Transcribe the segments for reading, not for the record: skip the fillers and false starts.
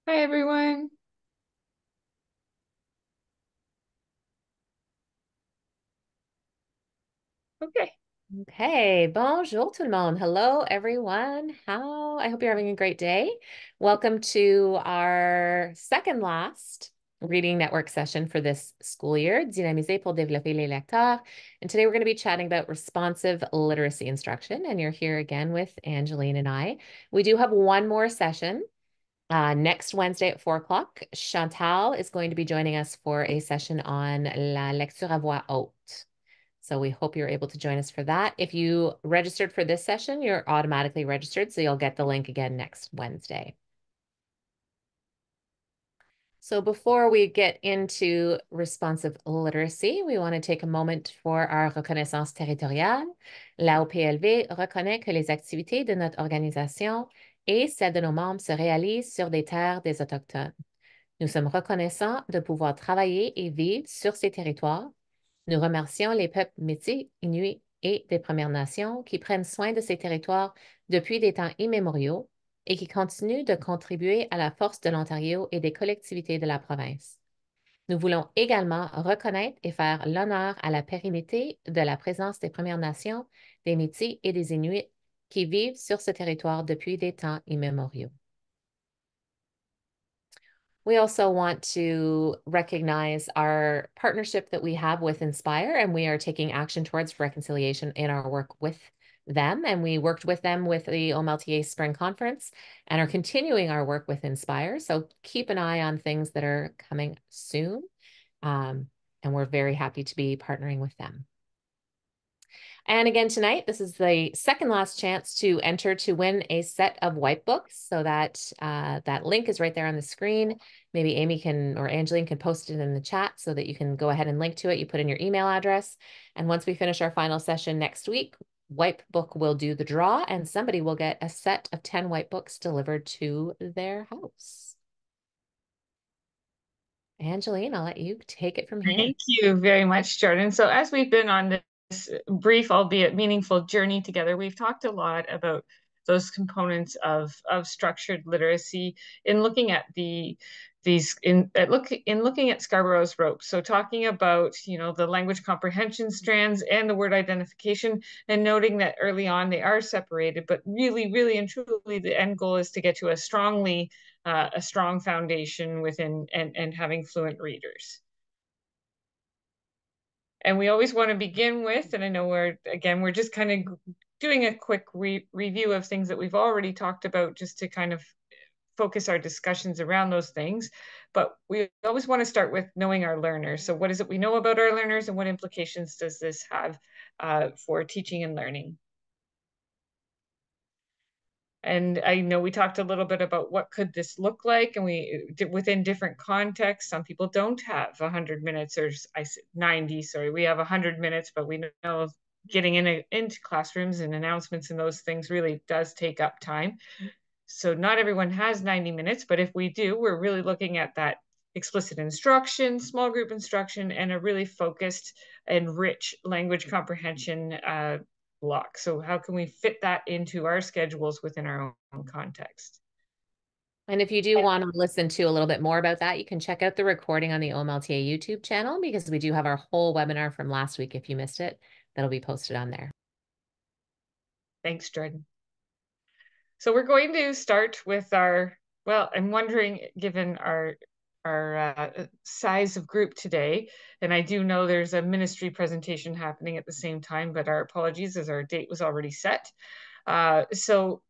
Hi, everyone. Okay. Okay, bonjour tout le monde. Hello, everyone. I hope you're having a great day. Welcome to our second last reading network session for this school year, Dynamiser pour développer les lecteurs. And today we're going to be chatting about responsive literacy instruction. And you're here again with Angeline and I. We do have one more session next Wednesday at 4 o'clock. Chantal is going to be joining us for a session on la lecture à voix haute. So we hope you're able to join us for that. If you registered for this session, you're automatically registered, so you'll get the link again next Wednesday. So before we get into responsive literacy, we want to take a moment for our reconnaissance territoriale. La OPLV reconnaît que les activités de notre organisation et celles de nos membres se réalisent sur des terres des Autochtones. Nous sommes reconnaissants de pouvoir travailler et vivre sur ces territoires. Nous remercions les peuples métis, inuits et des Premières Nations qui prennent soin de ces territoires depuis des temps immémoriaux et qui continuent de contribuer à la force de l'Ontario et des collectivités de la province. Nous voulons également reconnaître et faire l'honneur à la pérennité de la présence des Premières Nations, des Métis et des Inuits qui vivent sur ce territoire depuis des temps immémoriaux. We also want to recognize our partnership that we have with Inspire, and we are taking action towards reconciliation in our work with them. And we worked with them with the OMLTA Spring Conference and are continuing our work with Inspire. So keep an eye on things that are coming soon. And we're very happy to be partnering with them. And again, tonight, this is the second last chance to enter to win a set of white books. So that link is right there on the screen. Maybe Amy can or Angeline can post it in the chat so that you can go ahead and link to it. You put in your email address. And once we finish our final session next week, White Book will do the draw and somebody will get a set of 10 white books delivered to their house. Angeline, I'll let you take it from here. Thank you very much, Jordan. So as we've been on this brief, albeit meaningful journey together, we've talked a lot about those components of structured literacy in looking at looking at Scarborough's ropes. So talking about, the language comprehension strands and the word identification, and noting that early on they are separated, but really, really and truly the end goal is to get to a strong foundation within and having fluent readers. And we always want to begin with, and I know we're just kind of doing a quick review of things that we've already talked about just to kind of focus our discussions around those things. But we always want to start with knowing our learners. So what is it we know about our learners and what implications does this have for teaching and learning? And I know we talked a little bit about what could this look like, and within different contexts, some people don't have 100 minutes or 90, sorry, we have 100 minutes, but we know getting into classrooms and announcements and those things really does take up time. So not everyone has 90 minutes, but if we do, we're really looking at that explicit instruction, small group instruction, and a really focused and rich language comprehension block. So how can we fit that into our schedules within our own context? And if you do want to listen to a little bit more about that, you can check out the recording on the OMLTA YouTube channel because we do have our whole webinar from last week. If you missed it, that'll be posted on there. Thanks, Jordan. So we're going to start with I'm wondering, given our size of group today, and I do know there's a ministry presentation happening at the same time, but our apologies as our date was already set. So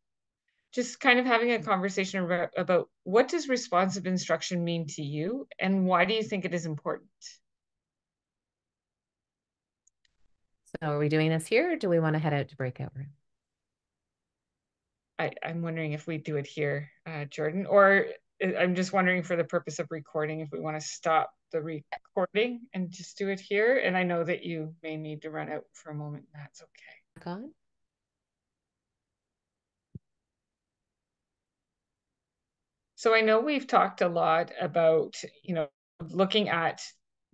just kind of having a conversation about what does responsive instruction mean to you and why do you think it is important? So are we doing this here or do we want to head out to breakout room? I'm wondering if we do it here, Jordan, or I'm just wondering for the purpose of recording, if we want to stop the recording and just do it here. And I know that you may need to run out for a moment. That's okay. On? So I know we've talked a lot about, looking at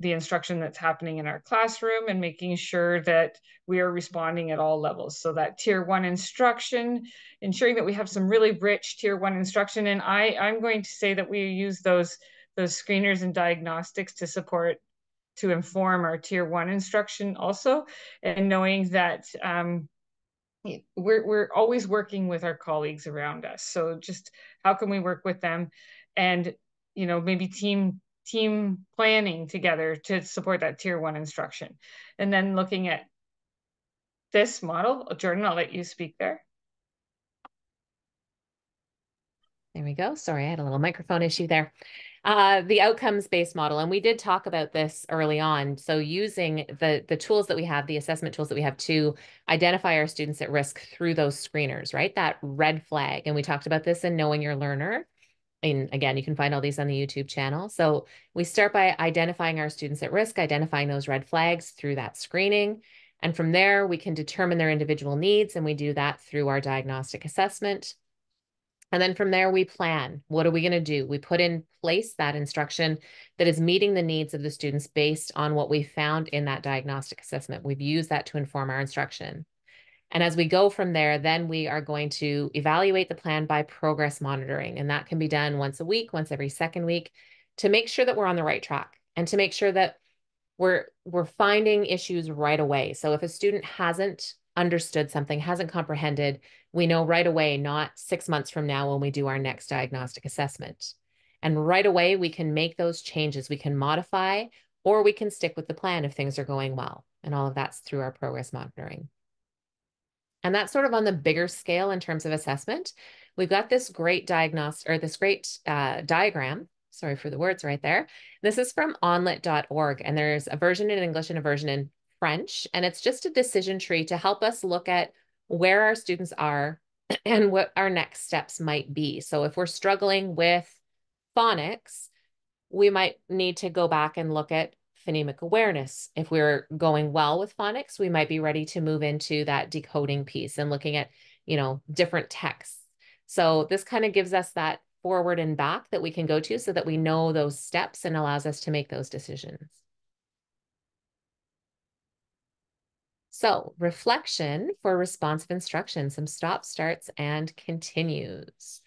the instruction that's happening in our classroom and making sure that we are responding at all levels. So that tier 1 instruction, ensuring that we have some really rich tier 1 instruction. And I'm going to say that we use those screeners and diagnostics to support, to inform our tier 1 instruction also, and knowing that we're always working with our colleagues around us. So just how can we work with them, and maybe team planning together to support that tier 1 instruction. And then looking at this model, Jordan, I'll let you speak there. There we go. Sorry, I had a little microphone issue there. The outcomes-based model, and we did talk about this early on. So using the tools that we have, the assessment tools that we have to identify our students at risk through those screeners, right? That red flag. And we talked about this in Knowing Your Learner. And again, you can find all these on the YouTube channel. So we start by identifying our students at risk, identifying those red flags through that screening. And from there, we can determine their individual needs, and we do that through our diagnostic assessment. And then from there, we plan. What are we going to do? We put in place that instruction that is meeting the needs of the students based on what we found in that diagnostic assessment. We've used that to inform our instruction. And as we go from there, then we are going to evaluate the plan by progress monitoring. And that can be done once a week, once every second week, to make sure that we're on the right track and to make sure that we're finding issues right away. So if a student hasn't understood something, hasn't comprehended, we know right away, not 6 months from now when we do our next diagnostic assessment. And right away, we can make those changes. We can modify, or we can stick with the plan if things are going well. And all of that's through our progress monitoring. And that's sort of on the bigger scale in terms of assessment. We've got this great diagram. Sorry for the words right there. This is from onlit.org, and there's a version in English and a version in French. And it's just a decision tree to help us look at where our students are and what our next steps might be. So if we're struggling with phonics, we might need to go back and look at phonemic awareness. If we're going well with phonics, we might be ready to move into that decoding piece and looking at, different texts. So this kind of gives us that forward and back that we can go to so that we know those steps and allows us to make those decisions. So reflection for responsive instruction, some stop, starts, and continues.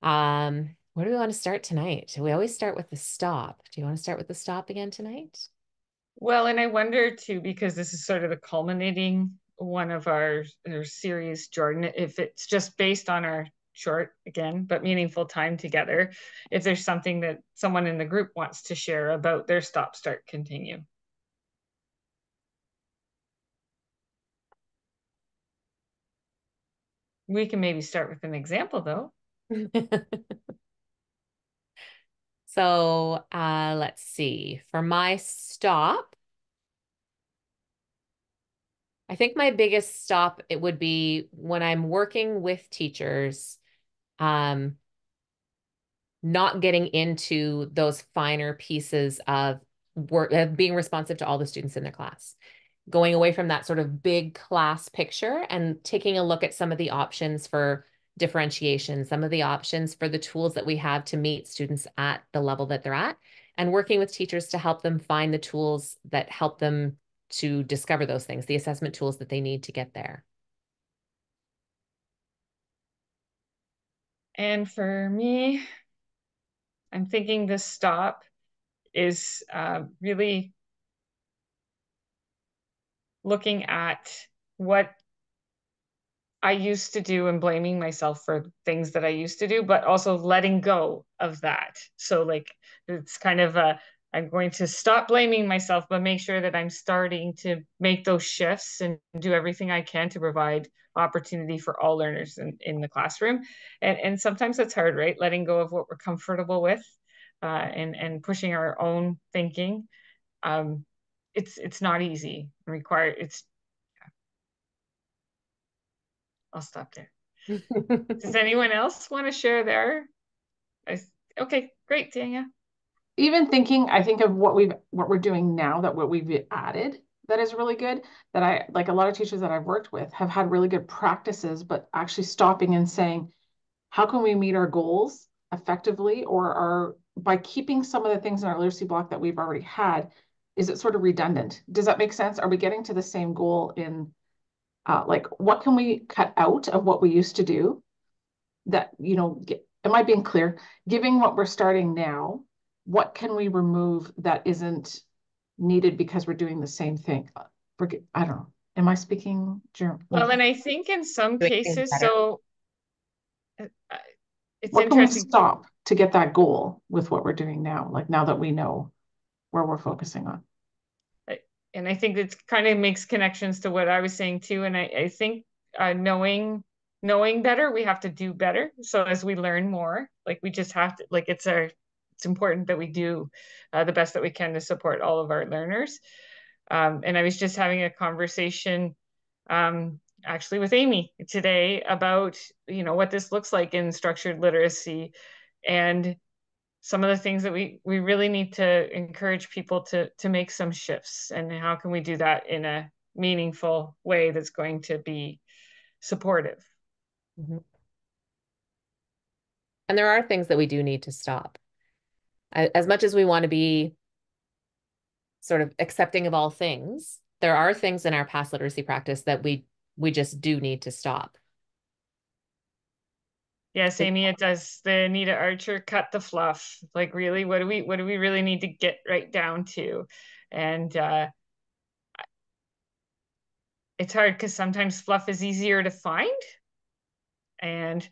Where do we want to start tonight? We always start with the stop. Do you want to start with the stop again tonight? Well, and I wonder too, because this is sort of the culminating one of our series, Jordan, if it's just based on our short, again, but meaningful time together, if there's something that someone in the group wants to share about their stop, start, continue. We can maybe start with an example though. So let's see. For my stop, I think my biggest stop, it would be when I'm working with teachers, not getting into those finer pieces of work, of being responsive to all the students in their class. Going away from that sort of big class picture and taking a look at some of the options for differentiation, some of the options for the tools that we have to meet students at the level that they're at, and working with teachers to help them find the tools that help them to discover those things, the assessment tools that they need to get there. And for me, I'm thinking this stop is really looking at what I used to do and blaming myself for things that I used to do, but also letting go of that. So like it's kind of I'm going to stop blaming myself, but make sure that I'm starting to make those shifts and do everything I can to provide opportunity for all learners in the classroom. And sometimes that's hard, right? Letting go of what we're comfortable with and pushing our own thinking. It's not easy. I'll stop there. Does anyone else want to share their? Okay, great, Tanya. Even thinking, I think of what we're doing now, that what we've added that is really good, that I like a lot of teachers that I've worked with have had really good practices, but actually stopping and saying, how can we meet our goals effectively, or by keeping some of the things in our literacy block that we've already had, is it sort of redundant? Does that make sense? Are we getting to the same goal in like what can we cut out of what we used to do that, am I being clear? Giving what we're starting now, what can we remove that isn't needed because we're doing the same thing? I don't know. Am I speaking germ? Well, and I think in some Doing things cases, better. so uh, it's What can we interesting. stop to get that goal with what we're doing now? Like now that we know where we're focusing on. And I think it kind of makes connections to what I was saying too. And I think knowing better, we have to do better. So as we learn more, like we just have to, like it's important that we do the best that we can to support all of our learners. And I was just having a conversation actually with Amy today about, what this looks like in structured literacy and some of the things that we really need to encourage people to make some shifts, and how can we do that in a meaningful way that's going to be supportive. Mhm. And there are things that we do need to stop. As much as we want to be sort of accepting of all things, there are things in our past literacy practice that we just do need to stop. Yes, Amy, it does. The Anita Archer cut the fluff. Like really, what do we really need to get right down to? And it's hard because sometimes fluff is easier to find, and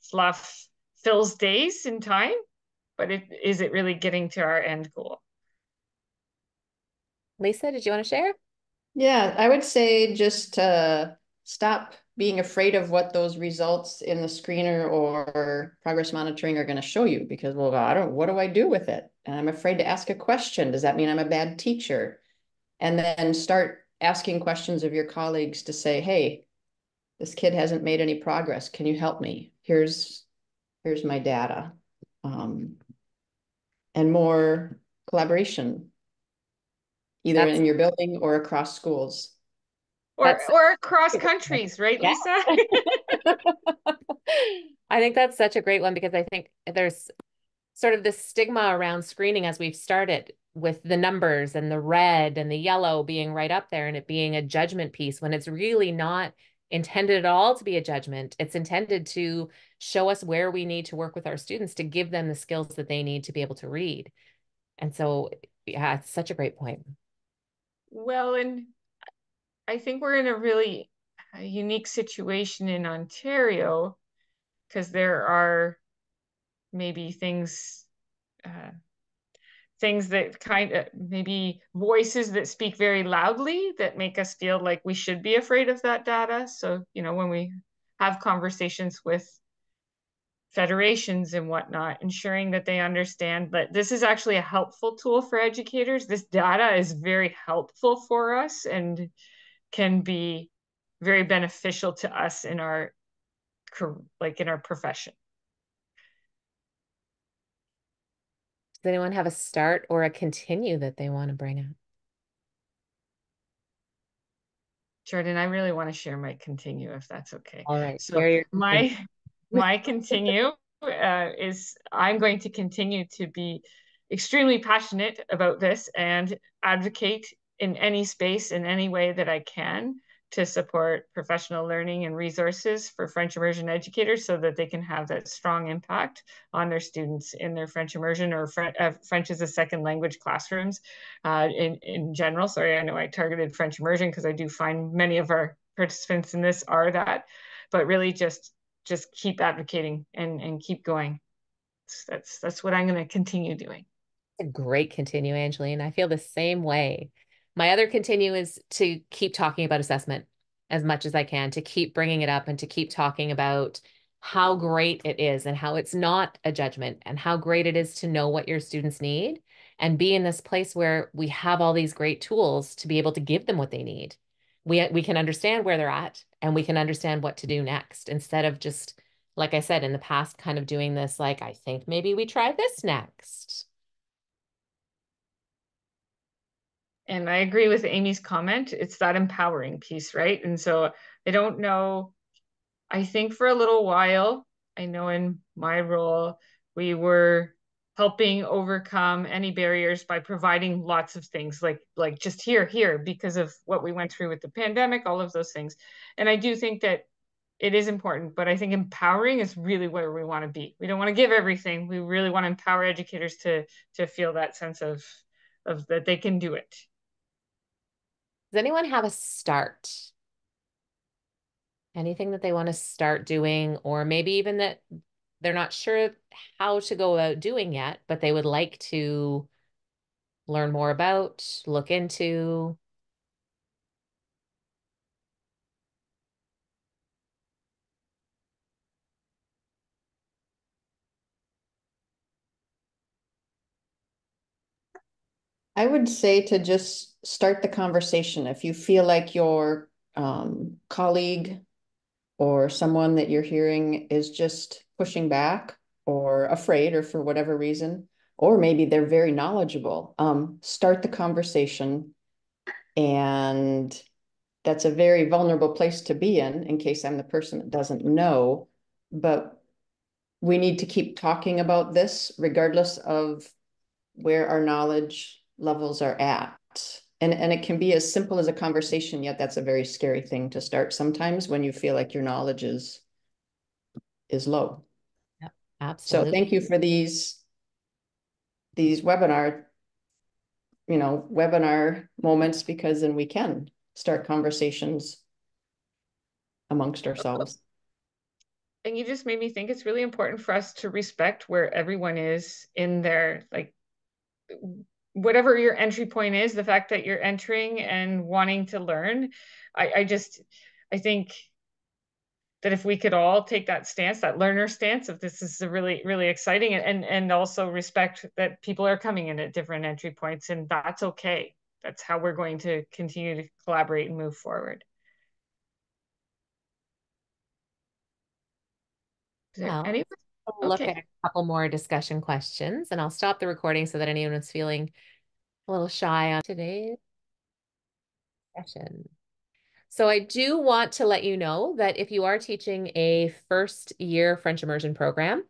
fluff fills days in time, but is it really getting to our end goal? Lisa, did you want to share? Yeah, I would say just stop being afraid of what those results in the screener or progress monitoring are going to show you, because, well, what do I do with it? And I'm afraid to ask a question. Does that mean I'm a bad teacher? And then start asking questions of your colleagues to say, hey, this kid hasn't made any progress. Can you help me? Here's my data. And more collaboration, either That's in your building or across schools. Or across countries, right, yeah. Lisa? I think that's such a great one, because I think there's sort of this stigma around screening as we've started, with the numbers and the red and the yellow being right up there and it being a judgment piece, when it's really not intended at all to be a judgment. It's intended to show us where we need to work with our students to give them the skills that they need to be able to read. And so, yeah, it's such a great point. Well, and I think we're in a really unique situation in Ontario, because there are maybe uh, things that kind of maybe voices that speak very loudly that make us feel like we should be afraid of that data. So, when we have conversations with federations and whatnot, ensuring that they understand that this is actually a helpful tool for educators. This data is very helpful for us and can be very beneficial to us in our in our profession. Does anyone have a start or a continue that they want to bring up? Jordan, I really want to share my continue, if that's okay. All right, So share your my continue is I'm going to continue to be extremely passionate about this and advocate in any space, in any way that I can, to support professional learning and resources for French immersion educators so that they can have that strong impact on their students in their French immersion or French as a second language classrooms in general. Sorry, I know I targeted French immersion because I do find many of our participants in this are that, but really just keep advocating and keep going. That's what I'm going to continue doing. A great continue, Angeline. I feel the same way. My other continue is to keep talking about assessment as much as I can, to keep bringing it up and to keep talking about how great it is and how it's not a judgment, and how great it is to know what your students need and be in this place where we have all these great tools to be able to give them what they need. We can understand where they're at and we can understand what to do next, instead of just, like I said, in the past, kind of doing this, like, I think maybe we try this next. And I agree with Amy's comment. It's that empowering piece, right? And so I don't know. I think for a little while, I know in my role, we were helping overcome any barriers by providing lots of things like just here because of what we went through with the pandemic, all of those things. And I do think that it is important, but I think empowering is really where we want to be. We don't want to give everything. We really want to empower educators to feel that sense of that they can do it. Does anyone have a start? Anything that they want to start doing, or maybe even that they're not sure how to go about doing yet, but they would like to learn more about, look into? I would say to just start the conversation. If you feel like your colleague or someone that you're hearing is just pushing back or afraid or for whatever reason, or maybe they're very knowledgeable, start the conversation. And that's a very vulnerable place to be in case I'm the person that doesn't know. But we need to keep talking about this regardless of where our knowledge levels are at. And it can be as simple as a conversation, yet that's a very scary thing to start sometimes when you feel like your knowledge is low. Yep, So absolutely. thank you for these webinar moments, because then we can start conversations amongst ourselves. And you just made me think it's really important for us to respect where everyone is in their, like, whatever your entry point is, the fact that you're entering and wanting to learn. I think that if we could all take that stance, that learner stance, if this is a really, really exciting, and also respect that people are coming in at different entry points, and that's okay. That's how we're going to continue to collaborate and move forward. Is there Well, anyone? look Okay. at a couple more discussion questions, and I'll stop the recording so that anyone who's feeling a little shy on today's session. So I do want to let you know that if you are teaching a first year French immersion program,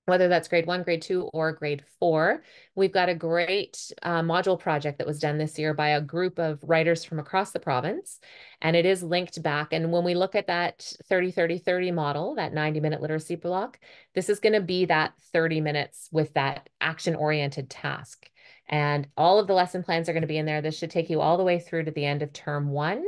whether that's grade 1, grade 2, or grade 4, we've got a great module project that was done this year by a group of writers from across the province, and it is linked back. And when we look at that 30-30-30 model, that 90-minute literacy block, this is going to be that 30 minutes with that action-oriented task. And all of the lesson plans are going to be in there. This should take you all the way through to the end of term 1.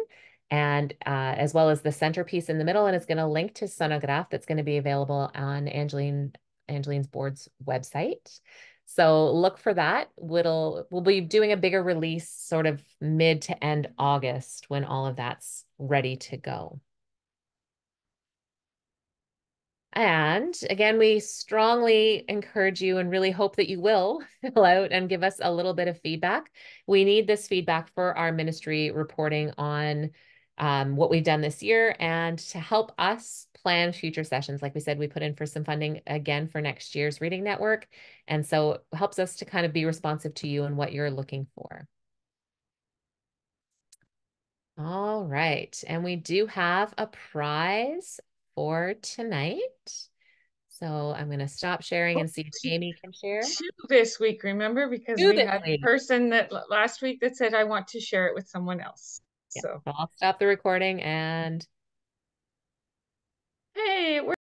And as well as the centerpiece in the middle, and it's going to link to Sonograph that's going to be available on Angeline's board's website. So look for that. We'll be doing a bigger release sort of mid to end August when all of that's ready to go. And again, we strongly encourage you and really hope that you will fill out and give us a little bit of feedback. We need this feedback for our ministry reporting on what we've done this year and to help us plan future sessions. Like we said, we put in for some funding again for next year's reading network. And so it helps us to kind of be responsive to you and what you're looking for. All right. And we do have a prize for tonight. So I'm going to stop sharing and see if Amy can share. 2 this week, remember? Because we had a person that last week that said, I want to share it with someone else. Yeah, So I'll stop the recording and hey,